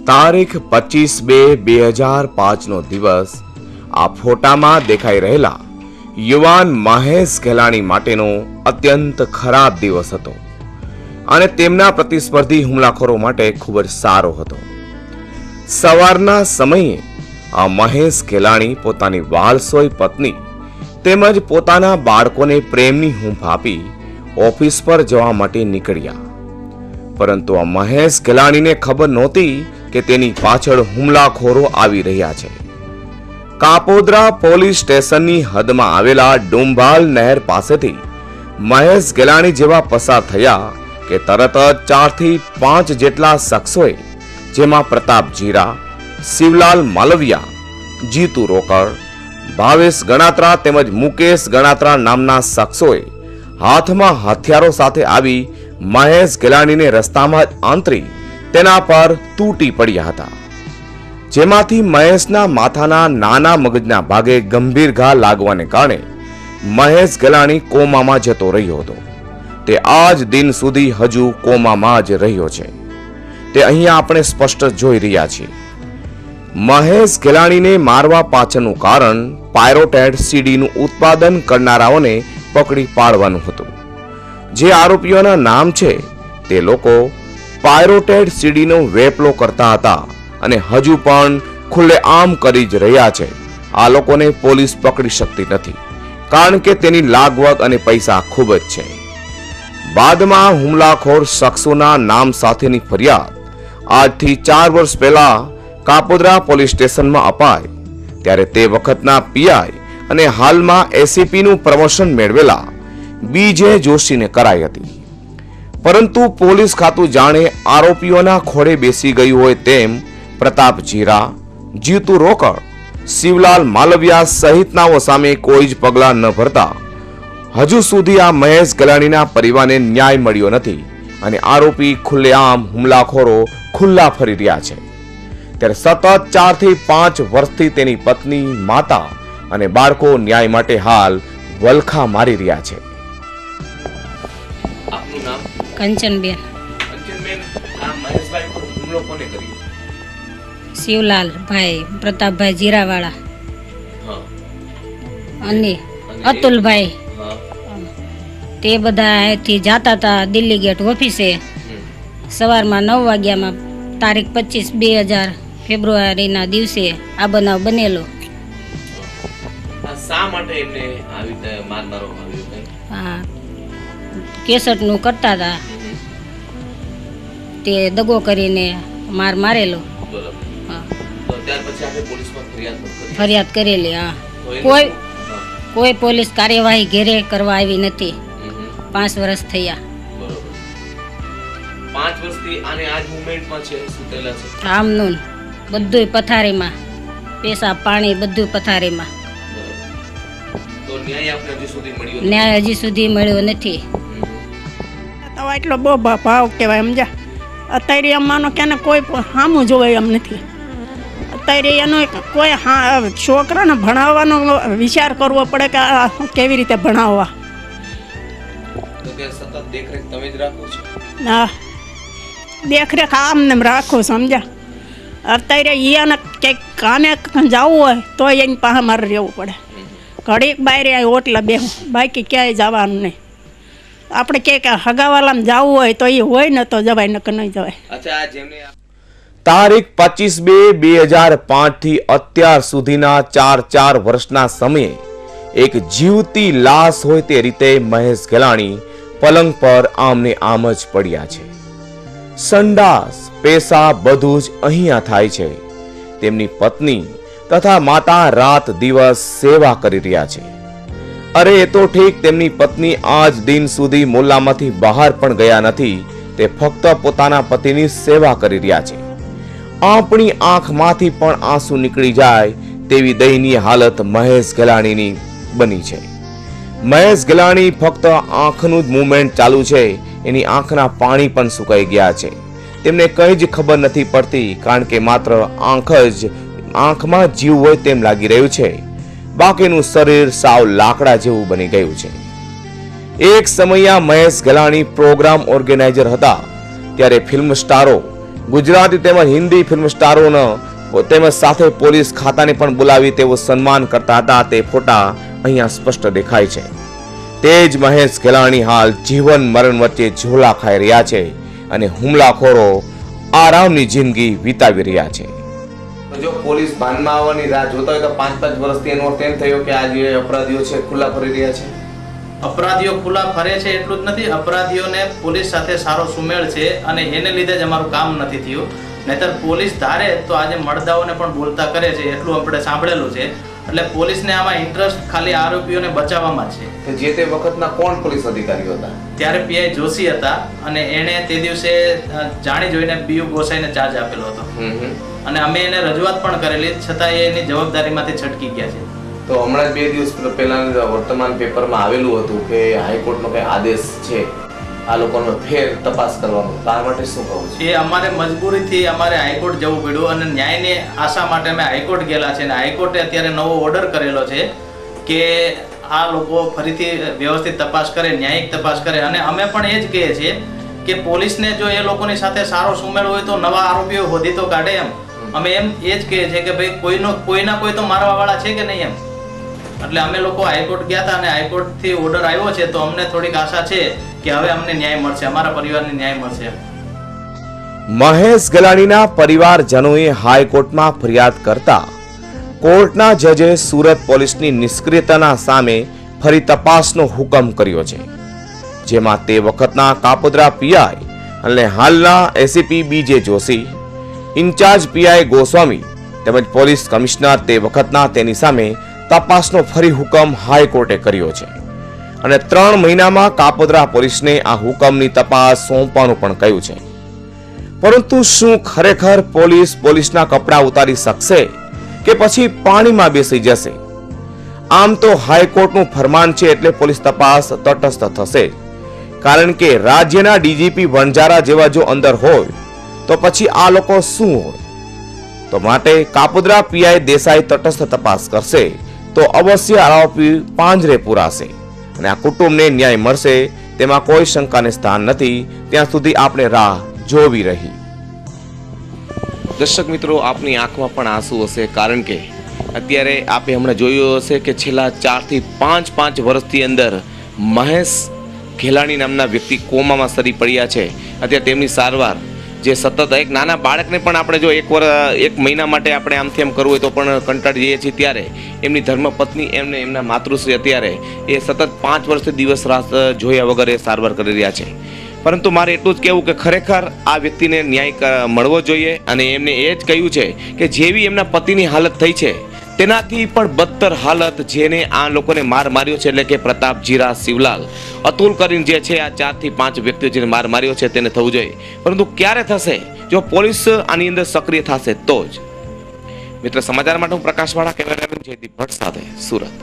તારીખ 25/2/2005 નો દિવસ આ ફોટામાં દેખાઈ રહેલા યુવાન મહેશ ગેલાણી માટેનો અત્યંત ખરાબ દિવસ હતો અને તેમના પ્રતિસ્પર્ધી હુમલાખોરો માટે ખૂબ જ સારો હતો। સવારના સમયે આ મહેશ ગેલાણી પોતાની વાલસોઈ પત્ની તેમજ પોતાના બાળકોને પ્રેમની હૂંફ આપી ઓફિસ પર જવા માટે નીકળ્યા, પરંતુ આ મહેશ ગેલાણીને ખબર નહોતી કે તેની પાછળ હુમલાખોરો આવી રહ્યા છે। કાપોદ્રા પોલીસ સ્ટેશનની હદમાં આવેલા ડુંભાલ નહેર પાસેથી મહેશ ગેલાણી જેવા પસાર થયા કે તરત જ 4 થી 5 જેટલા શખ્સોએ, જેમાં પ્રતાપ જીરા, શિવલાલ માલવિયા, જીતુ રોકડ, ભાવેશ ગણાત્રા તેમજ મુકેશ ગણાત્રા નામના શખ્સોએ હાથમાં હથિયારો સાથે આવી મહેશ ગેલાણીને રસ્તામાં જ આંતરી તેના પર તૂટી પડ્યા હતા, જેમાંથી મહેશના માથાના નાના મગજના ભાગે ગંભીર ઘા લાગવાને કારણે મહેશ ગેલાણી કોમામાં જતો રહ્યો હતો। તે આજ દિન સુધી હજુ કોમામાં જ રહ્યો છે, તે અહીંયા આપણે સ્પષ્ટ જોઈ રહ્યા છીએ। મહેશ ગેલાણીને મારવા પાછળનું કારણ પાયરોટેડ સીડીનું ઉત્પાદન કરનારાઓને પકડી પાડવાનું હતું। જે આરોપીઓના નામ છે તે લોકો પાયરોટેડ સીડીનો વેપલો કરતા હતા અને હજુ પણ ખુલ્લેઆમ કરી જ રહ્યા છે। આ લોકોને પોલીસ પકડી શકતી નથી, કારણ કે તેની લાગવગ અને પૈસા ખૂબ જ છે। બાદમાં હુમલાખોર શખ્સોના નામ સાથેની ફરિયાદ આજથી 4 વર્ષ પહેલા કાપોદ્રા પોલીસ સ્ટેશનમાં અપાઈ, ત્યારે તે વખતના પીઆઈ અને હાલમાં એસીપીનું પ્રમોશન મેળવેલા બીજે જોશીને કરાઈ હતી, પરંતુ પોલીસ ખાતું જાણે આરોપીઓના ખોળે બેસી ગયું હોય તેમ પ્રતાપ જીરા, જીતુ રોકડ, શિવલાલ માલવિયા સહિતનાઓ સામે કોઈ જ પગલાં ન ભરતા હજુ સુધી આ મહેશ ગેલાણીના પરિવારને ન્યાય મળ્યો નથી અને આરોપી ખુલ્લેઆમ હુમલાખોરો ખુલ્લા ફરી રહ્યા છે। ત્યારે સતત 4 થી 5 વર્ષથી તેની પત્ની, માતા અને બાળકો ન્યાય માટે હાલ વલખા મારી રહ્યા છે। આપનું નામ? કંચનબેન। કંચનબેન, આ મહેશભાઈ પર હુમલો કોને કર્યો? શિવલાલ ભાઈ, પ્રતાપભાઈ જીરાવાળા અને અતુલભાઈ, તે બધા અહીંથી જતા હતા દિલ્હી ગેટ ઓફિસે સવારમાં 9 વાગ્યામાં તારીખ 25/2000 ફેબ્રુઆરીના દિવસે આ બનાવ બનેલો। શા માટે એમને આવી રીતે માર મારવામાં આવ્યો? હા, કેસટનું કરતા હતા, તે દગો કરીને માર મારેલો। ફરિયાદ કરેલી। હા, કોઈ પોલીસ કાર્યવાહી ઘેરે કરવા આવી નથી। 5 વર્ષ થયા। 5 વર્ષથી આને આજ મુવમેન્ટમાં છે, સુતેલા છે આમનું બધુંય પથારીમાં, પેશાબ પાણી બધું પથારીમાં। તો ન્યાય આપણે હજી સુધી મળ્યો? ન્યાય હજી સુધી મળ્યો નથી। તો એટલો બહુ ભાવ કહેવાય, સમજા? અત્યારે અમાનો કે કોઈ સામું જોવે એમ નથી। અત્યારે એનો કોઈ છોકરાને ભણાવવાનો વિચાર કરવો પડે કે કેવી રીતે ભણાવવા। સતત દેખરેખ તમે જ રાખો છો? હા, દેખરેખ આમને રાખો, સમજ્યા? અત્યારે એને કંઈક કામે જવું હોય તો એની પાસે મારે રહેવું પડે। ઘડીક બહાર ઓટલા બેહું, બાકી ક્યાંય જવાનું નહીં। આપણે ક્યાંક હગાવાલામાં જવું હોય તો એ હોય ને તો જવાય, નકર નહીં જવાય। તારીખ 25/2/2005 થી અત્યાર સુધીના 4 વર્ષના સમયે એક જીવતી લાશ હોય તે રીતે મહેશ ગેલાણી પલંગ પર આમને આમ જ પડ્યા છે। સંડાસ, પેશાબ બધું જ અહીંયા થાય છે। તેમની પત્ની તથા માતા રાત દિવસ સેવા કરી રહ્યા છે। અરે એ તો ઠીક, તેમની પત્ની આજ દિન સુધી મોલ્લામાંથી બહાર પણ ગયા નથી, તે ફક્ત પોતાના પતિની સેવા કરી રહ્યા છે। આપણી આંખમાંથી પણ આંસુ નીકળી જાય તેવી દયનીય હાલત મહેશ ગેલાણીની બની છે। મહેશ ગેલાણી ફક્ત આંખનું જ મૂવમેન્ટ ચાલુ છે, એની આંખના પાણી પણ સુકાઈ ગયા છે। તેમને કંઈ જ ખબર નથી પડતી, કારણ કે માત્ર આંખમાં જીવ હોય તેમ લાગી રહ્યું છે, બાકીનું શરીર સાવ લાકડા જેવું બની ગયું છે। એક સમયે મહેશ ગેલાણી પ્રોગ્રામ ઓર્ગેનાઇઝર હતા, ત્યારે ફિલ્મ સ્ટારો ગુજરાતી તેમજ હિન્દી ફિલ્મ સ્ટારોનો તેમજ સાથે પોલીસ ખાતાને પણ બોલાવી તેવું સન્માન કરતા હતા તે ફોટા અહીંયા સ્પષ્ટ દેખાય છે. તે જ મહેશ ગેલાણી હાલ જીવન મરણ વચ્ચે ઝોલા ખાઈ રહ્યા છે અને હુમલાખોરો આરામની જિંદગી વિતાવી રહ્યા છે. જો પોલીસ ભાનમાં આવવાની રાહ જોતા હોય તો 5-5 વર્ષથી એનો અર્થ એમ થયો કે આ જે અપરાધીઓ છે ખુલ્લા ફરી રહ્યા છે. અપરાધીઓ ખુલ્લા ફરે છે એટલું જ નથી, અપરાધીઓને પોલીસ સાથે સારો સુમેળ છે અને એને લીધે જ અમારું કામ નથી થયું. નહીતર પોલીસ ધારે તો આજે મળદાઓને પણ બોલતા કરે છે, એટલું આપણે સાંભળેલું છે. એટલે પોલીસને આમાં ઇન્ટરેસ્ટ ખાલી આરોપીઓને બચાવવામાં છે. જે તે વખતના કોણ પોલીસ અધિકારીઓ હતા? ત્યારે પીઆઈ જોશી હતા અને એણે તે દિવસે જાણી જોઈને પીયુ ગોસાઈને ચાર્જ આપેલો હતો અને અમે એને રજૂઆત પણ કરેલી, છતાં એ એની જવાબદારીમાંથી છટકી ગયા છે. તો હમણાં જ 2 દિવસ પહેલા વર્તમાન પેપરમાં આવેલું હતું કે હાઈકોર્ટનો કઈ આદેશ છે આ લોકોનો ફેર તપાસ કરવાનો, આ માટે શું કહું છું? એ અમારે મજબૂરીથી અમારે હાઈકોર્ટ જવું પડ્યું અને ન્યાયની આશા માટે અમે હાઈકોર્ટ ગયેલા છે અને હાઈકોર્ટે અત્યારે નવો ઓર્ડર કરેલો છે કે આ લોકો ફરીથી વ્યવસ્થિત તપાસ કરે, ન્યાયિક તપાસ કરે. અને અમે પણ એ જ કહીએ છીએ કે પોલીસને જો એ લોકોની સાથે સારો સુમેળ હોય તો નવા આરોપીઓ શોધી તો કાઢે. એમ અમે એમ એ જ કહીએ છીએ કે ભાઈ કોઈના કોઈ તો મારવાવાળા છે કે નહીં એમ. એટલે અમે લોકો હાઈકોર્ટ ગયા હતા અને હાઈકોર્ટથી ઓર્ડર આવ્યો છે તો અમને થોડીક આશા છે કે હવે અમને ન્યાય મળશે, અમારા પરિવારને ન્યાય મળશે. મહેશ ગેલાણીના પરિવારજનોએ હાઈકોર્ટમાં ફરિયાદ કરતા કોર્ટના જજે સુરત પોલીસની નિષ્ક્રિયતાના સામે ફરી તપાસનો હુકમ કર્યો છે, જેમાં તે વખતના કાપોદ્રા પીઆઈ અને હાલના એસીપી બીજે જોશી, ઇન્ચાર્જ પીઆઈ ગોસ્વામી તેમજ પોલીસ કમિશનર તે વખતના તેની સામે તપાસનો ફરી હુકમ હાઈકોર્ટે કર્યો છે અને 3 મહિનામાં કાપોદ્રા પોલીસને આ હુકમની તપાસ સોંપવાનું પણ કહ્યું છે. પરંતુ શું ખરેખર પોલીસના કપડાં ઉતારી શકશે કે પછી પાણીમાં બેસી જશે? આમ તો હાઈકોર્ટનું ફરમાન છે એટલે પોલીસ તપાસ તટસ્થ થશે, કારણ કે રાજ્યના ડીજીપી વણજારા જેવા જો અંદર હોય તો પછી આ લોકો શું હોય? તો માટે કાપોદ્રા પીઆઈ દેસાઈ તટસ્થ તપાસ કરશે તો અવશ્ય આરોપી પાંજરે પુરાશે અને આ કુટુંબને ન્યાય મળશે તેમાં કોઈ શંકાને સ્થાન નથી. ત્યાં સુધી આપણે રાહ જોવી રહી. દર્શક મિત્રો, આપની આંખમાં પણ આંસુ હશે, કારણ કે અત્યારે આપે હમણાં જોયું હશે કે છેલ્લા 4 થી 5 વર્ષથી અંદર મહેશ ગેલાણી નામના વ્યક્તિ કોમામાં સરી પડ્યા છે. અત્યારે તેમની સારવાર જે સતત એક નાના બાળકને પણ આપણે જો 1 મહિના માટે આપણે આમથી આમ કરવું હોય તો પણ કંટાળી જઈએ છીએ, ત્યારે એમની ધર્મપત્ની એમના માતૃશ્રી અત્યારે એ સતત 5 વર્ષથી દિવસ રાત જોયા વગર એ સારવાર કરી રહ્યા છે. પરંતુ મારે એટલું જ કહેવું કે ખરેખર આ વ્યક્તિને ન્યાય મળવો જોઈએ અને એમને એ જ કહ્યું છે કે જેવી એમના પતિની હાલત થઈ છે તેનાથી પણ બદતર હાલત જેને આ લોકોને માર્યો છે, એટલે કે પ્રતાપ જીરા શિવલાલ અતુલ કરીને જે છે આ 4 થી 5 વ્યક્તિઓ જેને માર્યો છે તેને થવું જોઈએ. પરંતુ ક્યારે થશે? જો પોલીસ આની અંદર સક્રિય થશે તો જ. મિત્ર, સમાચાર માટે હું પ્રકાશવાળા, કેમેરામેન જયદીપ ભટ્ટ સાથે સુરત.